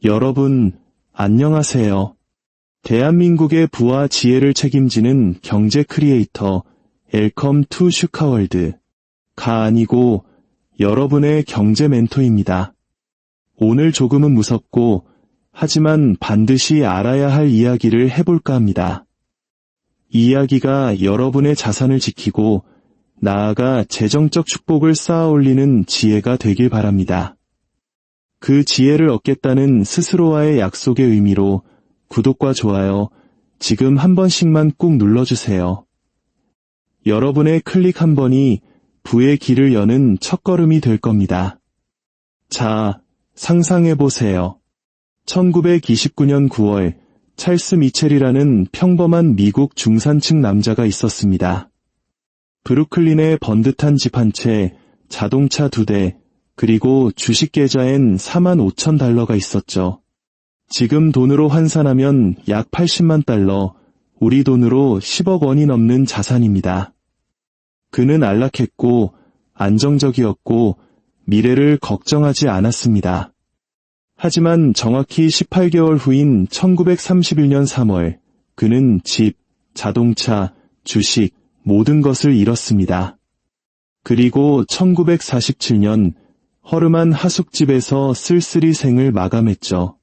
여러분, 안녕하세요. 대한민국의 부와 지혜를 책임지는 경제 크리에이터 웰컴 투 슈카월드가 아니고 여러분의 경제 멘토입니다. 오늘 조금은 무섭고 하지만 반드시 알아야 할 이야기를 해볼까 합니다. 이 이야기가 여러분의 자산을 지키고 나아가 재정적 축복을 쌓아 올리는 지혜가 되길 바랍니다. 그 지혜를 얻겠다는 스스로와의 약속의 의미로 구독과 좋아요 지금 한 번씩만 꾹 눌러주세요. 여러분의 클릭 한 번이 부의 길을 여는 첫걸음이 될 겁니다. 자, 상상해보세요. 1929년 9월 찰스 미첼이라는 평범한 미국 중산층 남자가 있었습니다. 브루클린에 번듯한 집 한 채, 자동차 2대, 그리고 주식 계좌엔 $45,000가 있었죠. 지금 돈으로 환산하면 약 $80만, 우리 돈으로 10억 원이 넘는 자산입니다. 그는 안락했고 안정적이었고 미래를 걱정하지 않았습니다. 하지만 정확히 18개월 후인 1931년 3월, 그는 집, 자동차, 주식, 모든 것을 잃었습니다. 그리고 1947년 허름한 하숙집에서 쓸쓸히 생을 마감했죠.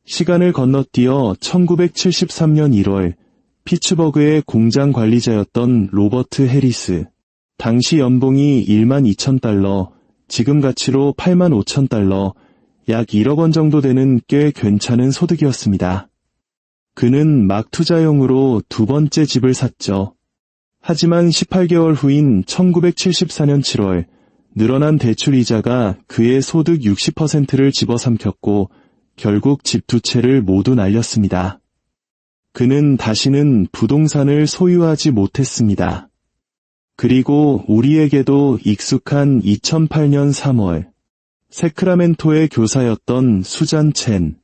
시간을 건너뛰어 1973년 1월 피츠버그의 공장 관리자였던 로버트 해리스. 당시 연봉이 $12,000, 지금 가치로 $85,000, 약 1억 원 정도 되는 꽤 괜찮은 소득이었습니다. 그는 막 투자용으로 두 번째 집을 샀죠. 하지만 18개월 후인 1974년 7월 늘어난 대출 이자가 그의 소득 60%를 집어삼켰고 결국 집 두 채를 모두 날렸습니다. 그는 다시는 부동산을 소유하지 못했습니다. 그리고 우리에게도 익숙한 2008년 3월, 세크라멘토의 교사였던 수잔 첸.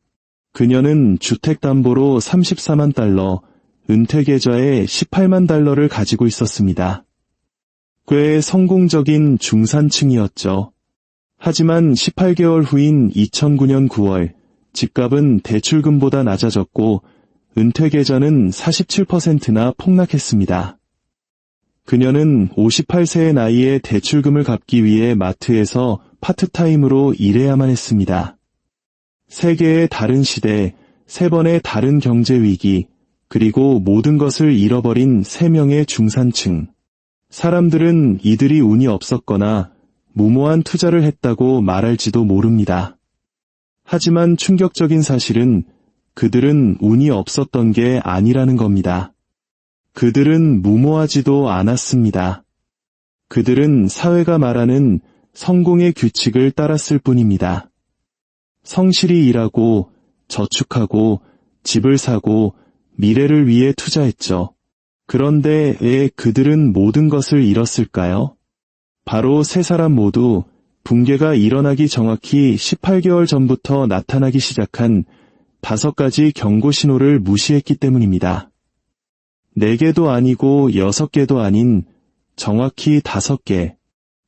그녀는 주택담보로 $34만, 은퇴계좌에 $18만 가지고 있었습니다. 꽤 성공적인 중산층이었죠. 하지만 18개월 후인 2009년 9월, 집값은 대출금보다 낮아졌고 은퇴계좌는 47%나 폭락했습니다. 그녀는 58세의 나이에 대출금을 갚기 위해 마트에서 파트타임으로 일해야만 했습니다. 세 개의 다른 시대, 세 번의 다른 경제 위기, 그리고 모든 것을 잃어버린 3명의 중산층. 사람들은 이들이 운이 없었거나 무모한 투자를 했다고 말할지도 모릅니다. 하지만 충격적인 사실은 그들은 운이 없었던 게 아니라는 겁니다. 그들은 무모하지도 않았습니다. 그들은 사회가 말하는 성공의 규칙을 따랐을 뿐입니다. 성실히 일하고 저축하고 집을 사고 미래를 위해 투자했죠. 그런데 왜 그들은 모든 것을 잃었을까요? 바로 세 사람 모두 붕괴가 일어나기 정확히 18개월 전부터 나타나기 시작한 5가지 경고 신호를 무시했기 때문입니다. 4개도 아니고 6개도 아닌 정확히 5개.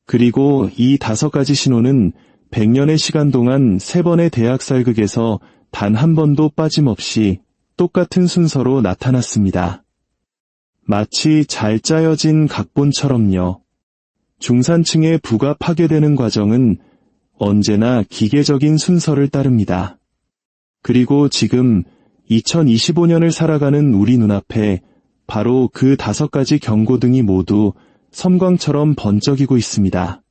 그리고 이 5가지 신호는 100년의 시간 동안 3번의 대학 살극에서 단 한 번도 빠짐없이 똑같은 순서로 나타났습니다. 마치 잘 짜여진 각본처럼요. 중산층의 부가 파괴되는 과정은 언제나 기계적인 순서를 따릅니다. 그리고 지금 2025년을 살아가는 우리 눈앞에 바로 그 5가지 경고등이 모두 섬광처럼 번쩍이고 있습니다.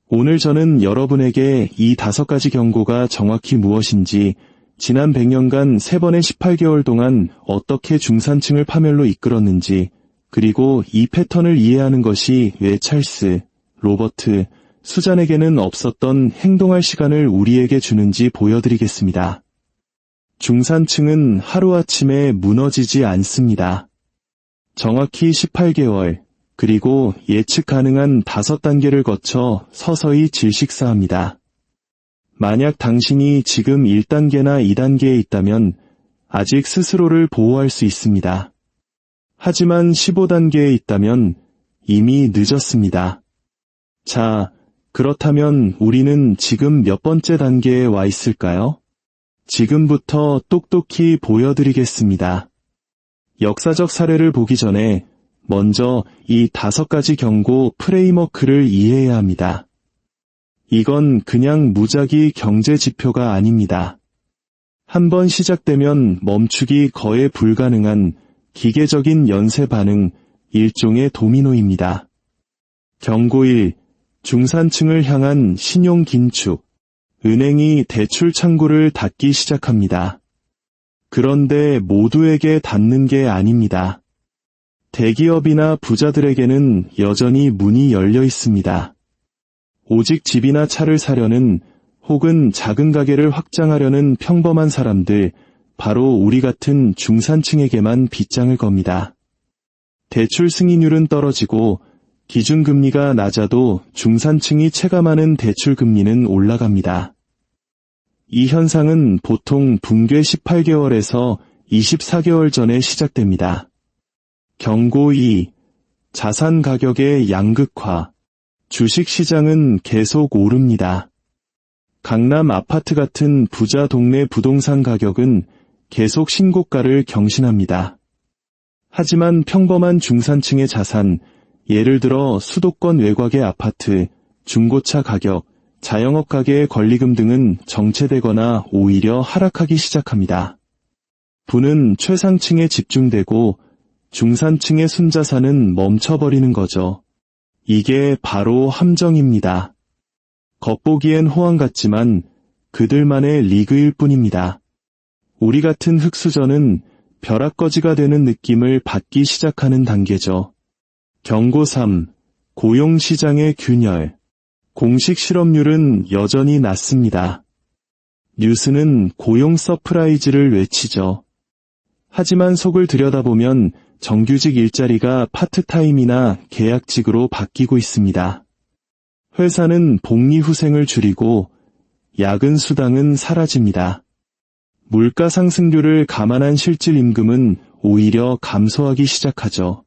오늘 저는 여러분에게 이 5가지 경고가 정확히 무엇인지, 지난 100년간 3번의 18개월 동안 어떻게 중산층을 파멸로 이끌었는지, 그리고 이 패턴을 이해하는 것이 왜 찰스, 로버트, 수잔에게는 없었던 행동할 시간을 우리에게 주는지 보여드리겠습니다. 중산층은 하루아침에 무너지지 않습니다. 정확히 18개월, 그리고 예측 가능한 5단계를 거쳐 서서히 질식사합니다. 만약 당신이 지금 1단계나 2단계에 있다면 아직 스스로를 보호할 수 있습니다. 하지만 15단계에 있다면 이미 늦었습니다. 자, 그렇다면 우리는 지금 몇 번째 단계에 와 있을까요? 지금부터 똑똑히 보여드리겠습니다. 역사적 사례를 보기 전에 먼저 이 5가지 경고 프레임워크를 이해해야 합니다. 이건 그냥 무작위 경제 지표가 아닙니다. 한번 시작되면 멈추기 거의 불가능한 기계적인 연쇄 반응, 일종의 도미노입니다. 경고 1. 중산층을 향한 신용 긴축. 은행이 대출 창구를 닫기 시작합니다. 그런데 모두에게 닫는 게 아닙니다. 대기업이나 부자들에게는 여전히 문이 열려 있습니다. 오직 집이나 차를 사려는 혹은 작은 가게를 확장하려는 평범한 사람들, 바로 우리 같은 중산층에게만 빗장을 겁니다. 대출 승인율은 떨어지고 기준금리가 낮아도 중산층이 체감하는 대출금리는 올라갑니다. 이 현상은 보통 붕괴 18개월에서 24개월 전에 시작됩니다. 경고 2. 자산 가격의 양극화. 주식시장은 계속 오릅니다. 강남 아파트 같은 부자 동네 부동산 가격은 계속 신고가를 경신합니다. 하지만 평범한 중산층의 자산, 예를 들어 수도권 외곽의 아파트, 중고차 가격, 자영업 가게의 권리금 등은 정체되거나 오히려 하락하기 시작합니다. 부는 최상층에 집중되고 중산층의 순자산은 멈춰버리는 거죠. 이게 바로 함정입니다. 겉보기엔 호황 같지만 그들만의 리그일 뿐입니다. 우리 같은 흙수저는 벼락거지가 되는 느낌을 받기 시작하는 단계죠. 경고 3. 고용시장의 균열. 공식 실업률은 여전히 낮습니다. 뉴스는 고용 서프라이즈를 외치죠. 하지만 속을 들여다보면 정규직 일자리가 파트타임이나 계약직으로 바뀌고 있습니다. 회사는 복리후생을 줄이고 야근 수당은 사라집니다. 물가 상승률을 감안한 실질 임금은 오히려 감소하기 시작하죠.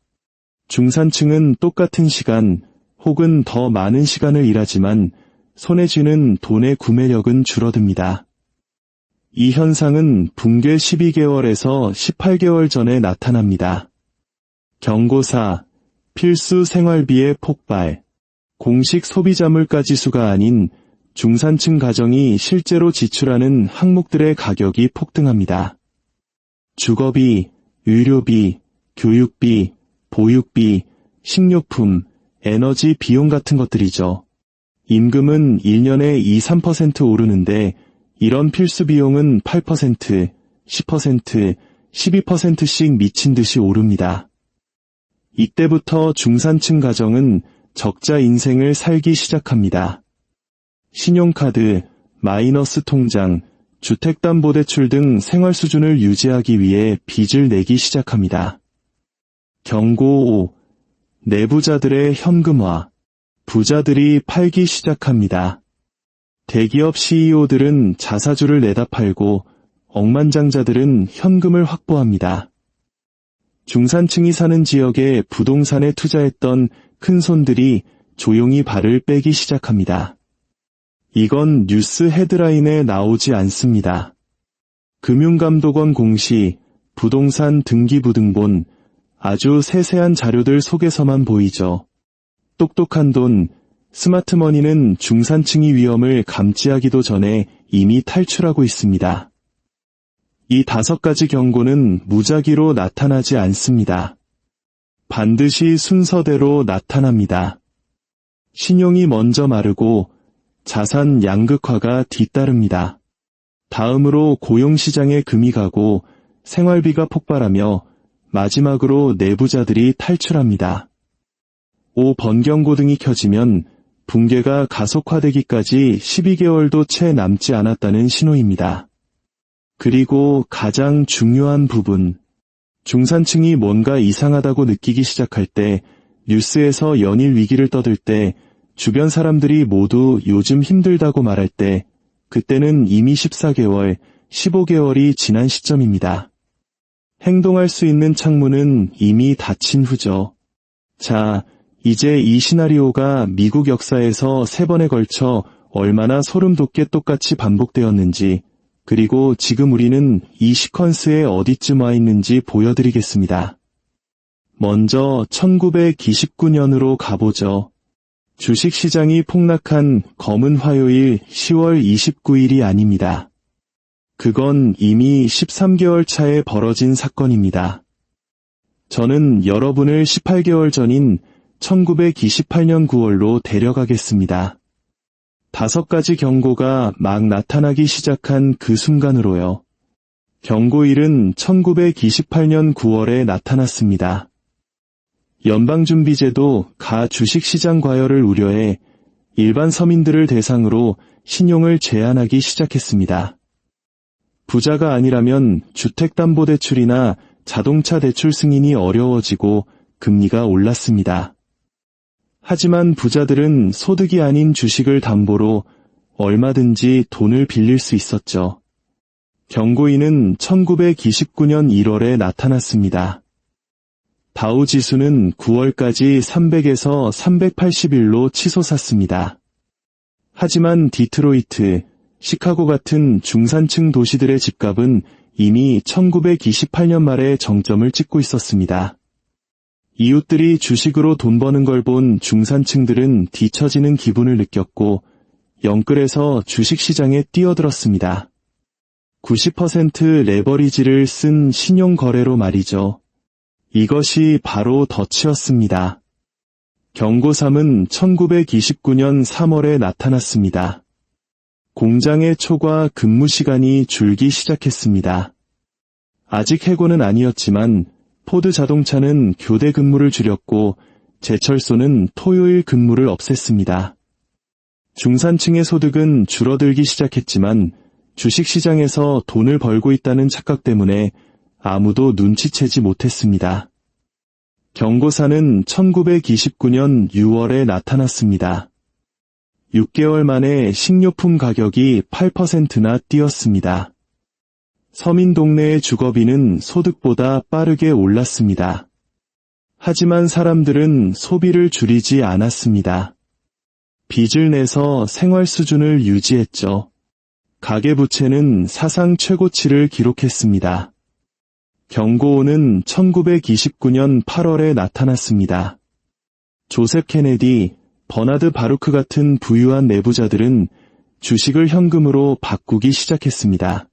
중산층은 똑같은 시간 혹은 더 많은 시간을 일하지만 손에 쥐는 돈의 구매력은 줄어듭니다. 이 현상은 붕괴 12개월에서 18개월 전에 나타납니다. 경고 4. 필수 생활비의 폭발. 공식 소비자물가 지수가 아닌 중산층 가정이 실제로 지출하는 항목들의 가격이 폭등합니다. 주거비, 의료비, 교육비, 보육비, 식료품, 에너지 비용 같은 것들이죠. 임금은 1년에 2~3% 오르는데 이런 필수 비용은 8%, 10%, 12%씩 미친 듯이 오릅니다. 이때부터 중산층 가정은 적자 인생을 살기 시작합니다. 신용카드, 마이너스 통장, 주택담보대출 등 생활 수준을 유지하기 위해 빚을 내기 시작합니다. 경고 5. 내부자들의 현금화. 부자들이 팔기 시작합니다. 대기업 CEO들은 자사주를 내다 팔고 억만장자들은 현금을 확보합니다. 중산층이 사는 지역에 부동산에 투자했던 큰손들이 조용히 발을 빼기 시작합니다. 이건 뉴스 헤드라인에 나오지 않습니다. 금융감독원 공시, 부동산 등기부등본, 아주 세세한 자료들 속에서만 보이죠. 똑똑한 돈, 스마트머니는 중산층이 위험을 감지하기도 전에 이미 탈출하고 있습니다. 이 5가지 경고는 무작위로 나타나지 않습니다. 반드시 순서대로 나타납니다. 신용이 먼저 마르고 자산 양극화가 뒤따릅니다. 다음으로 고용시장에 금이 가고 생활비가 폭발하며 마지막으로 내부자들이 탈출합니다. 5번 경고등이 켜지면 붕괴가 가속화되기까지 12개월도 채 남지 않았다는 신호입니다. 그리고 가장 중요한 부분, 중산층이 뭔가 이상하다고 느끼기 시작할 때, 뉴스에서 연일 위기를 떠들 때, 주변 사람들이 모두 요즘 힘들다고 말할 때, 그때는 이미 14개월, 15개월이 지난 시점입니다. 행동할 수 있는 창문은 이미 닫힌 후죠. 자, 이제 이 시나리오가 미국 역사에서 3번에 걸쳐 얼마나 소름 돋게 똑같이 반복되었는지 그리고 지금 우리는 이 시퀀스에 어디쯤 와 있는지 보여드리겠습니다. 먼저 1929년으로 가보죠. 주식시장이 폭락한 검은 화요일 10월 29일이 아닙니다. 그건 이미 13개월 차에 벌어진 사건입니다. 저는 여러분을 18개월 전인 1928년 9월로 데려가겠습니다. 5가지 경고가 막 나타나기 시작한 그 순간으로요. 경고 1은 1928년 9월에 나타났습니다. 연방준비제도 가 주식시장 과열을 우려해 일반 서민들을 대상으로 신용을 제한하기 시작했습니다. 부자가 아니라면 주택담보대출이나 자동차 대출 승인이 어려워지고 금리가 올랐습니다. 하지만 부자들은 소득이 아닌 주식을 담보로 얼마든지 돈을 빌릴 수 있었죠. 경고인은 1929년 1월에 나타났습니다. 다우지수는 9월까지 300에서 381로 치솟았습니다. 하지만 디트로이트, 시카고 같은 중산층 도시들의 집값은 이미 1928년 말에 정점을 찍고 있었습니다. 이웃들이 주식으로 돈 버는 걸 본 중산층들은 뒤처지는 기분을 느꼈고 영끌에서 주식시장에 뛰어들었습니다. 90% 레버리지를 쓴 신용거래로 말이죠. 이것이 바로 덫이었습니다. 경고 3은 1929년 3월에 나타났습니다. 공장의 초과 근무 시간이 줄기 시작했습니다. 아직 해고는 아니었지만 포드 자동차는 교대 근무를 줄였고 제철소는 토요일 근무를 없앴습니다. 중산층의 소득은 줄어들기 시작했지만 주식시장에서 돈을 벌고 있다는 착각 때문에 아무도 눈치채지 못했습니다. 경고사는 1929년 6월에 나타났습니다. 6개월 만에 식료품 가격이 8%나 뛰었습니다. 서민 동네의 주거비는 소득보다 빠르게 올랐습니다. 하지만 사람들은 소비를 줄이지 않았습니다. 빚을 내서 생활 수준을 유지했죠. 가계부채는 사상 최고치를 기록했습니다. 경고5는 1929년 8월에 나타났습니다. 조셉 케네디, 버나드 바루크 같은 부유한 내부자들은 주식을 현금으로 바꾸기 시작했습니다.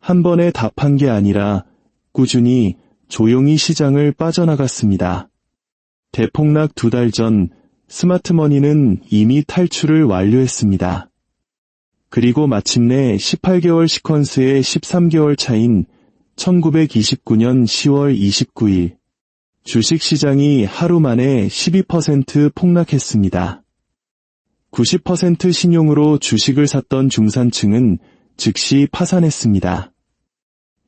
한 번에 답한 게 아니라 꾸준히 조용히 시장을 빠져나갔습니다. 대폭락 2달 전 스마트머니는 이미 탈출을 완료했습니다. 그리고 마침내 18개월 시퀀스의 13개월 차인 1929년 10월 29일 주식시장이 하루 만에 12% 폭락했습니다. 90% 신용으로 주식을 샀던 중산층은 즉시 파산했습니다.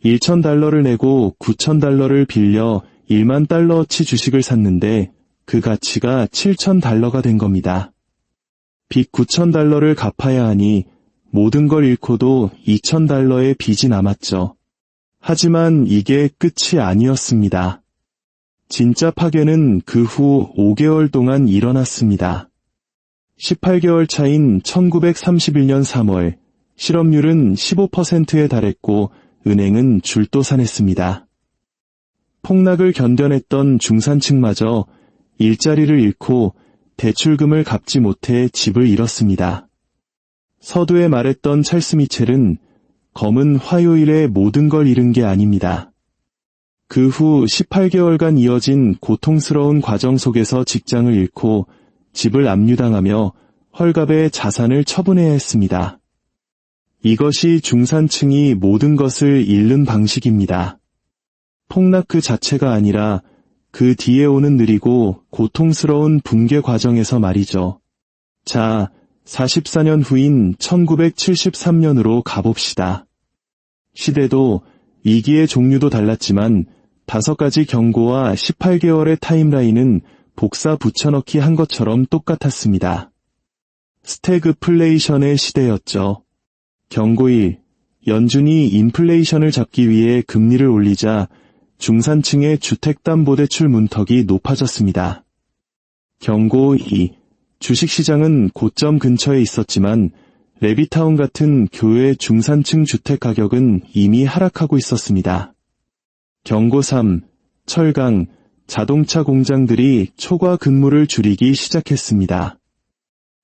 1,000달러를 내고 9,000달러를 빌려 1만 달러어치 주식을 샀는데 그 가치가 7,000달러가 된 겁니다. 빚 9,000달러를 갚아야 하니 모든 걸 잃고도 2,000달러의 빚이 남았죠. 하지만 이게 끝이 아니었습니다. 진짜 파괴는 그 후 5개월 동안 일어났습니다. 18개월 차인 1931년 3월, 실업률은 15%에 달했고 은행은 줄도산했습니다. 폭락을 견뎌냈던 중산층마저 일자리를 잃고 대출금을 갚지 못해 집을 잃었습니다. 서두에 말했던 찰스 미첼은 검은 화요일에 모든 걸 잃은 게 아닙니다. 그 후 18개월간 이어진 고통스러운 과정 속에서 직장을 잃고 집을 압류당하며 헐갑의 자산을 처분해야 했습니다. 이것이 중산층이 모든 것을 잃는 방식입니다. 폭락 그 자체가 아니라 그 뒤에 오는 느리고 고통스러운 붕괴 과정에서 말이죠. 자, 44년 후인 1973년으로 가봅시다. 시대도 위기의 종류도 달랐지만 5가지 경고와 18개월의 타임라인은 복사 붙여넣기 한 것처럼 똑같았습니다. 스태그플레이션의 시대였죠. 경고 1. 연준이 인플레이션을 잡기 위해 금리를 올리자 중산층의 주택담보대출 문턱이 높아졌습니다. 경고 2. 주식시장은 고점 근처에 있었지만 레비타운 같은 교외 중산층 주택 가격은 이미 하락하고 있었습니다. 경고 3. 철강, 자동차 공장들이 초과 근무를 줄이기 시작했습니다.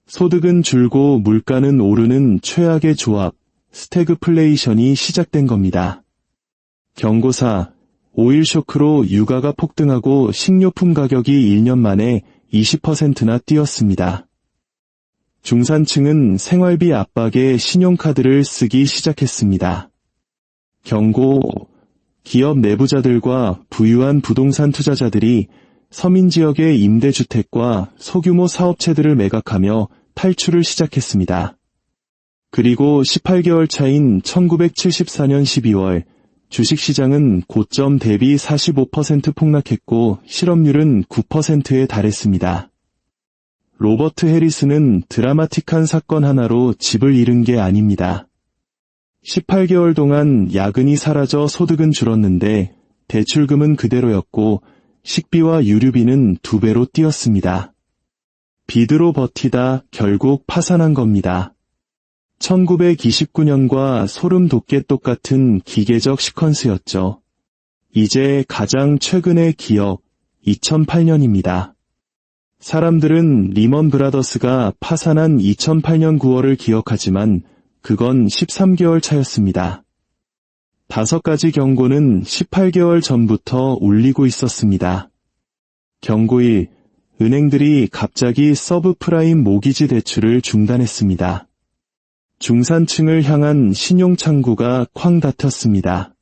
소득은 줄고 물가는 오르는 최악의 조합, 스태그플레이션이 시작된 겁니다. 경고 4. 오일 쇼크로 유가가 폭등하고 식료품 가격이 1년 만에 20%나 뛰었습니다. 중산층은 생활비 압박에 신용카드를 쓰기 시작했습니다. 경고. 기업 내부자들과 부유한 부동산 투자자들이 서민 지역의 임대주택과 소규모 사업체들을 매각하며 탈출을 시작했습니다. 그리고 18개월 차인 1974년 12월 주식시장은 고점 대비 45% 폭락했고 실업률은 9%에 달했습니다. 로버트 해리스는 드라마틱한 사건 하나로 집을 잃은 게 아닙니다. 18개월 동안 야근이 사라져 소득은 줄었는데 대출금은 그대로였고 식비와 유류비는 2배로 뛰었습니다. 빚으로 버티다 결국 파산한 겁니다. 1929년과 소름 돋게 똑같은 기계적 시퀀스였죠. 이제 가장 최근의 기억, 2008년입니다. 사람들은 리먼 브라더스가 파산한 2008년 9월을 기억하지만 그건 13개월 차였습니다. 5가지 경고는 18개월 전부터 울리고 있었습니다. 경고 1. 은행들이 갑자기 서브프라임 모기지 대출을 중단했습니다. 중산층을 향한 신용창구가 쾅 닫혔습니다.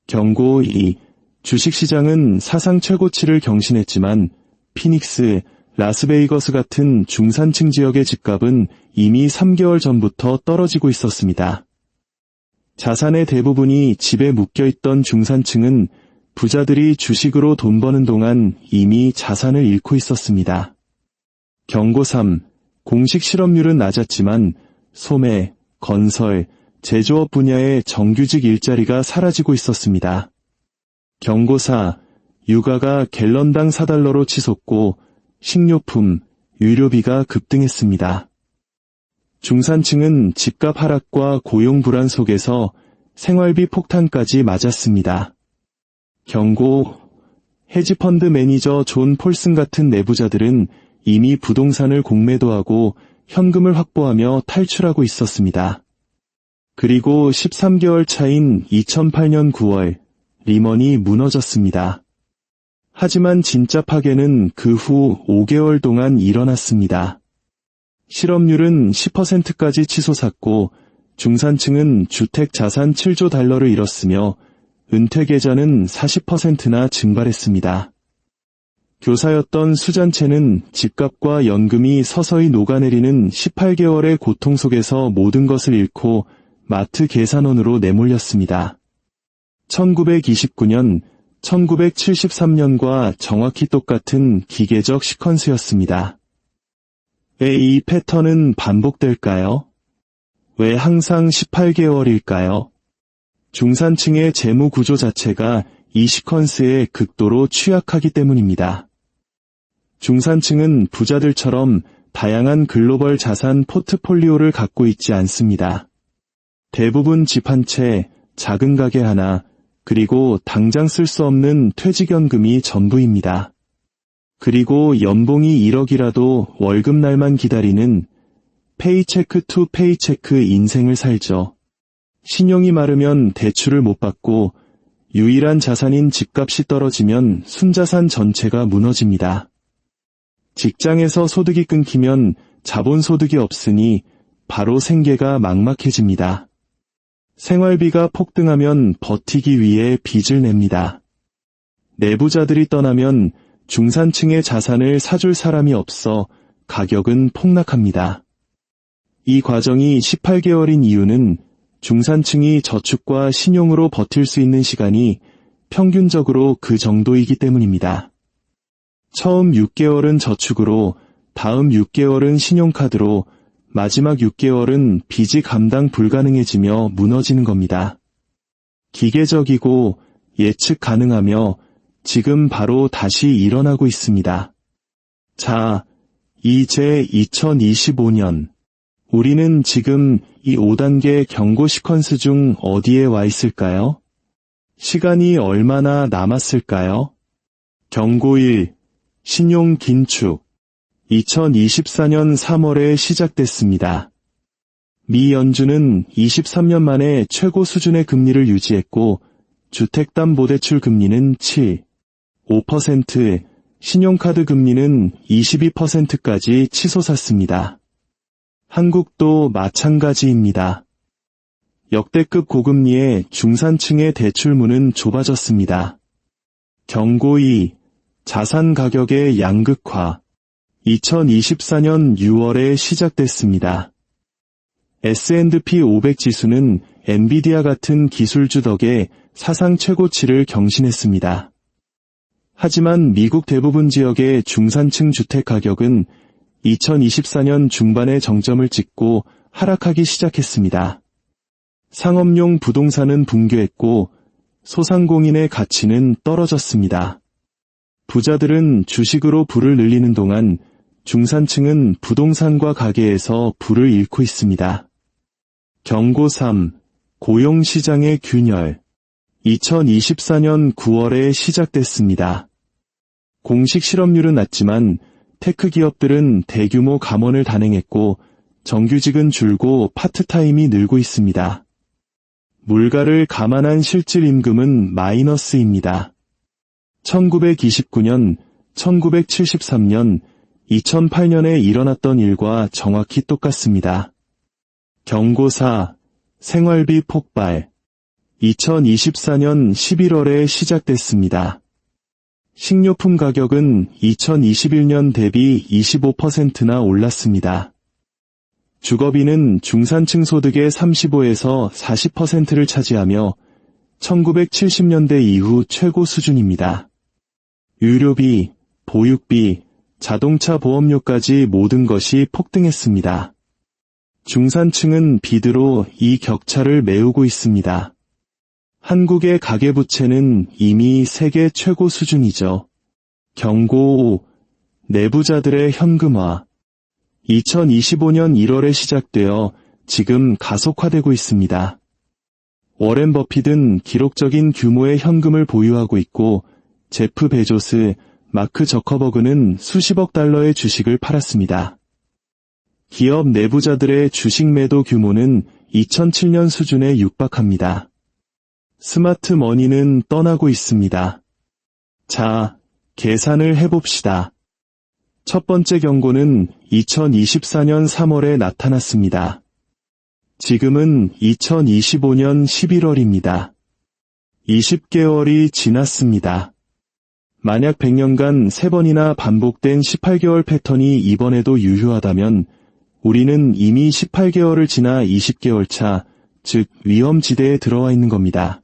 경고 2. 주식시장은 사상 최고치를 경신했지만 피닉스, 라스베이거스 같은 중산층 지역의 집값은 이미 3개월 전부터 떨어지고 있었습니다. 자산의 대부분이 집에 묶여있던 중산층은 부자들이 주식으로 돈 버는 동안 이미 자산을 잃고 있었습니다. 경고 3. 공식 실업률은 낮았지만 소매, 건설, 제조업 분야의 정규직 일자리가 사라지고 있었습니다. 경고 4. 유가가 갤런당 4달러로 치솟고 식료품, 유료비가 급등했습니다. 중산층은 집값 하락과 고용 불안 속에서 생활비 폭탄까지 맞았습니다. 경고. 헤지펀드 매니저 존 폴슨 같은 내부자들은 이미 부동산을 공매도하고 현금을 확보하며 탈출하고 있었습니다. 그리고 13개월 차인 2008년 9월, 리먼이 무너졌습니다. 하지만 진짜 파괴는 그 후 5개월 동안 일어났습니다. 실업률은 10%까지 치솟았고 중산층은 주택 자산 7조 달러를 잃었으며 은퇴 계좌는 40%나 증발했습니다. 교사였던 수잔체는 집값과 연금이 서서히 녹아내리는 18개월의 고통 속에서 모든 것을 잃고 마트 계산원으로 내몰렸습니다. 1929년, 1973년과 정확히 똑같은 기계적 시퀀스였습니다. 왜 이 패턴은 반복될까요? 왜 항상 18개월일까요? 중산층의 재무 구조 자체가 이 시퀀스에 극도로 취약하기 때문입니다. 중산층은 부자들처럼 다양한 글로벌 자산 포트폴리오를 갖고 있지 않습니다. 대부분 집 한 채, 작은 가게 하나, 그리고 당장 쓸 수 없는 퇴직연금이 전부입니다. 그리고 연봉이 1억이라도 월급날만 기다리는 페이체크 투 페이체크 인생을 살죠. 신용이 마르면 대출을 못 받고 유일한 자산인 집값이 떨어지면 순자산 전체가 무너집니다. 직장에서 소득이 끊기면 자본소득이 없으니 바로 생계가 막막해집니다. 생활비가 폭등하면 버티기 위해 빚을 냅니다. 내부자들이 떠나면 중산층의 자산을 사줄 사람이 없어 가격은 폭락합니다. 이 과정이 18개월인 이유는 중산층이 저축과 신용으로 버틸 수 있는 시간이 평균적으로 그 정도이기 때문입니다. 처음 6개월은 저축으로, 다음 6개월은 신용카드로, 마지막 6개월은 빚이 감당 불가능해지며 무너지는 겁니다. 기계적이고 예측 가능하며 지금 바로 다시 일어나고 있습니다. 자, 이제 2025년 우리는 지금 이 5단계 경고 시퀀스 중 어디에 와 있을까요? 시간이 얼마나 남았을까요? 경고 1. 신용 긴축. 2024년 3월에 시작됐습니다. 미 연준은 23년 만에 최고 수준의 금리를 유지했고 주택담보대출 금리는 5%, 신용카드 금리는 22%까지 치솟았습니다. 한국도 마찬가지입니다. 역대급 고금리에 중산층의 대출문은 좁아졌습니다. 경고 2. 자산 가격의 양극화. 2024년 6월에 시작됐습니다. S&P 500 지수는 엔비디아 같은 기술주 덕에 사상 최고치를 경신했습니다. 하지만 미국 대부분 지역의 중산층 주택 가격은 2024년 중반에 정점을 찍고 하락하기 시작했습니다. 상업용 부동산은 붕괴했고 소상공인의 가치는 떨어졌습니다. 부자들은 주식으로 부를 늘리는 동안 중산층은 부동산과 가계에서 부를 잃고 있습니다. 경고 3. 고용시장의 균열. 2024년 9월에 시작됐습니다. 공식 실업률은 낮지만 테크 기업들은 대규모 감원을 단행했고 정규직은 줄고 파트타임이 늘고 있습니다. 물가를 감안한 실질 임금은 마이너스입니다. 1929년, 1973년, 2008년에 일어났던 일과 정확히 똑같습니다. 경고 4. 생활비 폭발. 2024년 11월에 시작됐습니다. 식료품 가격은 2021년 대비 25%나 올랐습니다. 주거비는 중산층 소득의 35에서 40%를 차지하며 1970년대 이후 최고 수준입니다. 유료비, 보육비, 자동차 보험료까지 모든 것이 폭등했습니다. 중산층은 빚으로 이 격차를 메우고 있습니다. 한국의 가계부채는 이미 세계 최고 수준이죠. 경고 5. 내부자들의 현금화. 2025년 1월에 시작되어 지금 가속화되고 있습니다. 워렌 버핏은 기록적인 규모의 현금을 보유하고 있고 제프 베조스, 마크 저커버그는 수십억 달러의 주식을 팔았습니다. 기업 내부자들의 주식 매도 규모는 2007년 수준에 육박합니다. 스마트 머니는 떠나고 있습니다. 자, 계산을 해봅시다. 첫 번째 경고는 2024년 3월에 나타났습니다. 지금은 2025년 11월입니다. 20개월이 지났습니다. 만약 100년간 3번이나 반복된 18개월 패턴이 이번에도 유효하다면 우리는 이미 18개월을 지나 20개월 차, 즉 위험지대에 들어와 있는 겁니다.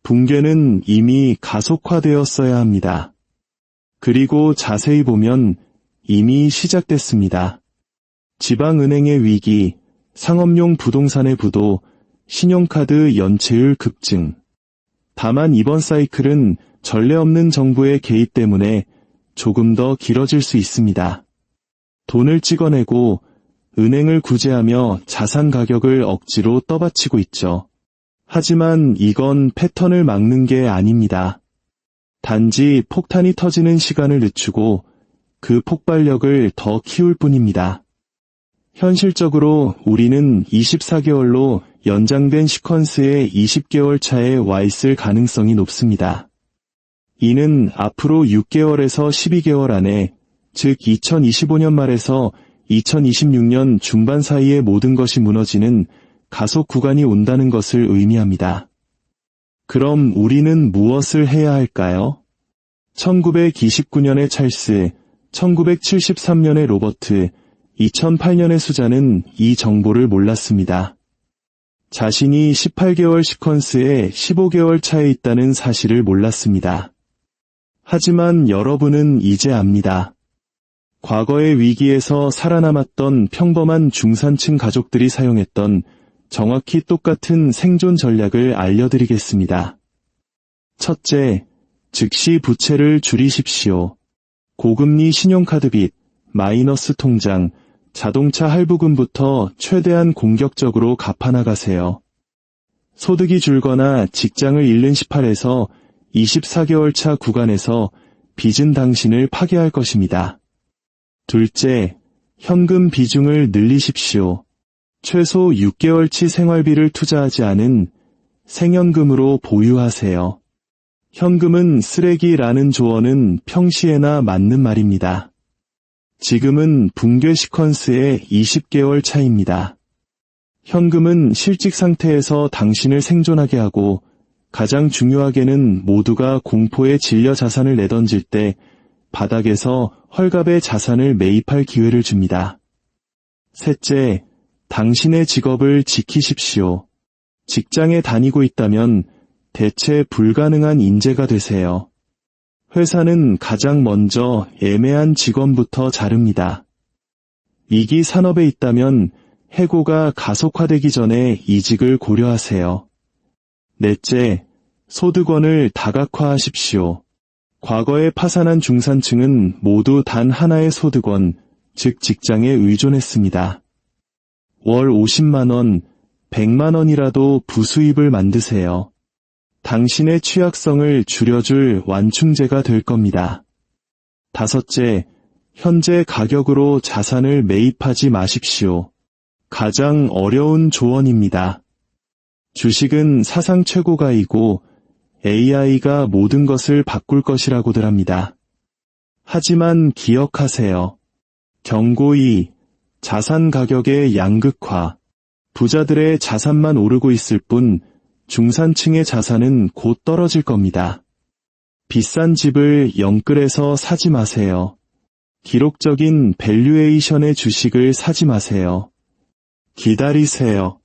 붕괴는 이미 가속화되었어야 합니다. 그리고 자세히 보면 이미 시작됐습니다. 지방은행의 위기, 상업용 부동산의 부도, 신용카드 연체율 급증. 다만 이번 사이클은 전례 없는 정부의 개입 때문에 조금 더 길어질 수 있습니다. 돈을 찍어내고 은행을 구제하며 자산 가격을 억지로 떠받치고 있죠. 하지만 이건 패턴을 막는 게 아닙니다. 단지 폭탄이 터지는 시간을 늦추고 그 폭발력을 더 키울 뿐입니다. 현실적으로 우리는 24개월로 연장된 시퀀스의 20개월 차에 와 있을 가능성이 높습니다. 이는 앞으로 6개월에서 12개월 안에, 즉 2025년 말에서 2026년 중반 사이에 모든 것이 무너지는 가속 구간이 온다는 것을 의미합니다. 그럼 우리는 무엇을 해야 할까요? 1929년의 찰스, 1973년의 로버트, 2008년의 수잔은 이 정보를 몰랐습니다. 자신이 18개월 시퀀스에 15개월 차에 있다는 사실을 몰랐습니다. 하지만 여러분은 이제 압니다. 과거의 위기에서 살아남았던 평범한 중산층 가족들이 사용했던 정확히 똑같은 생존 전략을 알려드리겠습니다. 첫째, 즉시 부채를 줄이십시오. 고금리 신용카드 빚, 마이너스 통장, 자동차 할부금부터 최대한 공격적으로 갚아나가세요. 소득이 줄거나 직장을 잃는 18에서 24개월 차 구간에서 빚은 당신을 파괴할 것입니다. 둘째, 현금 비중을 늘리십시오. 최소 6개월치 생활비를 투자하지 않은 생연금으로 보유하세요. 현금은 쓰레기라는 조언은 평시에나 맞는 말입니다. 지금은 붕괴 시퀀스의 20개월 차입니다. 현금은 실직 상태에서 당신을 생존하게 하고 가장 중요하게는 모두가 공포에 질려 자산을 내던질 때 바닥에서 헐값의 자산을 매입할 기회를 줍니다. 셋째, 당신의 직업을 지키십시오. 직장에 다니고 있다면 대체 불가능한 인재가 되세요. 회사는 가장 먼저 애매한 직원부터 자릅니다. 이기 산업에 있다면 해고가 가속화되기 전에 이직을 고려하세요. 넷째, 소득원을 다각화하십시오. 과거에 파산한 중산층은 모두 단 하나의 소득원, 즉 직장에 의존했습니다. 월 50만 원, 100만 원이라도 부수입을 만드세요. 당신의 취약성을 줄여줄 완충제가 될 겁니다. 다섯째, 현재 가격으로 자산을 매입하지 마십시오. 가장 어려운 조언입니다. 주식은 사상 최고가이고 AI가 모든 것을 바꿀 것이라고들 합니다. 하지만 기억하세요. 경고2. 자산 가격의 양극화. 부자들의 자산만 오르고 있을 뿐 중산층의 자산은 곧 떨어질 겁니다. 비싼 집을 영끌에서 사지 마세요. 기록적인 밸류에이션의 주식을 사지 마세요. 기다리세요.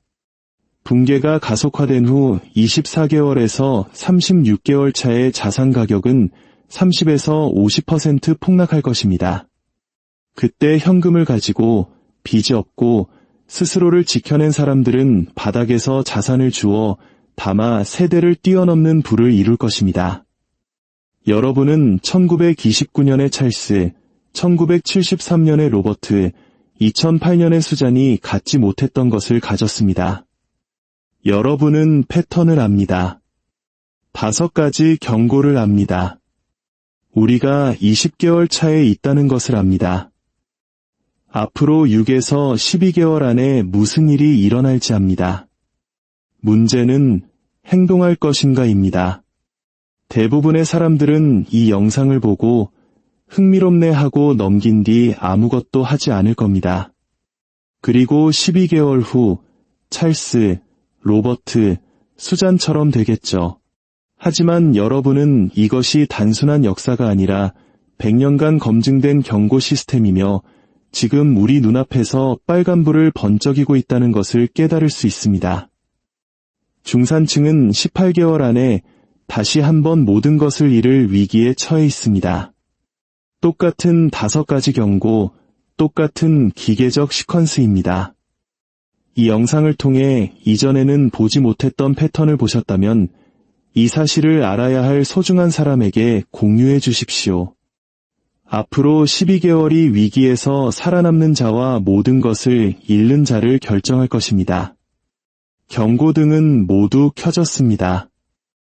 붕괴가 가속화된 후 24개월에서 36개월 차의 자산 가격은 30에서 50% 폭락할 것입니다. 그때 현금을 가지고 빚이 없고 스스로를 지켜낸 사람들은 바닥에서 자산을 주워 담아 세대를 뛰어넘는 부를 이룰 것입니다. 여러분은 1929년의 찰스, 1973년의 로버트, 2008년의 수잔이 갖지 못했던 것을 가졌습니다. 여러분은 패턴을 압니다. 5가지 경고를 압니다. 우리가 20개월 차에 있다는 것을 압니다. 앞으로 6에서 12개월 안에 무슨 일이 일어날지 압니다. 문제는 행동할 것인가입니다. 대부분의 사람들은 이 영상을 보고 흥미롭네 하고 넘긴 뒤 아무것도 하지 않을 겁니다. 그리고 12개월 후 찰스, 로버트, 수잔처럼 되겠죠. 하지만 여러분은 이것이 단순한 역사가 아니라 100년간 검증된 경고 시스템이며 지금 우리 눈앞에서 빨간불을 번쩍이고 있다는 것을 깨달을 수 있습니다. 중산층은 18개월 안에 다시 한번 모든 것을 잃을 위기에 처해 있습니다. 똑같은 5가지 경고, 똑같은 기계적 시퀀스입니다. 이 영상을 통해 이전에는 보지 못했던 패턴을 보셨다면 이 사실을 알아야 할 소중한 사람에게 공유해 주십시오. 앞으로 12개월이 위기에서 살아남는 자와 모든 것을 잃는 자를 결정할 것입니다. 경고등은 모두 켜졌습니다.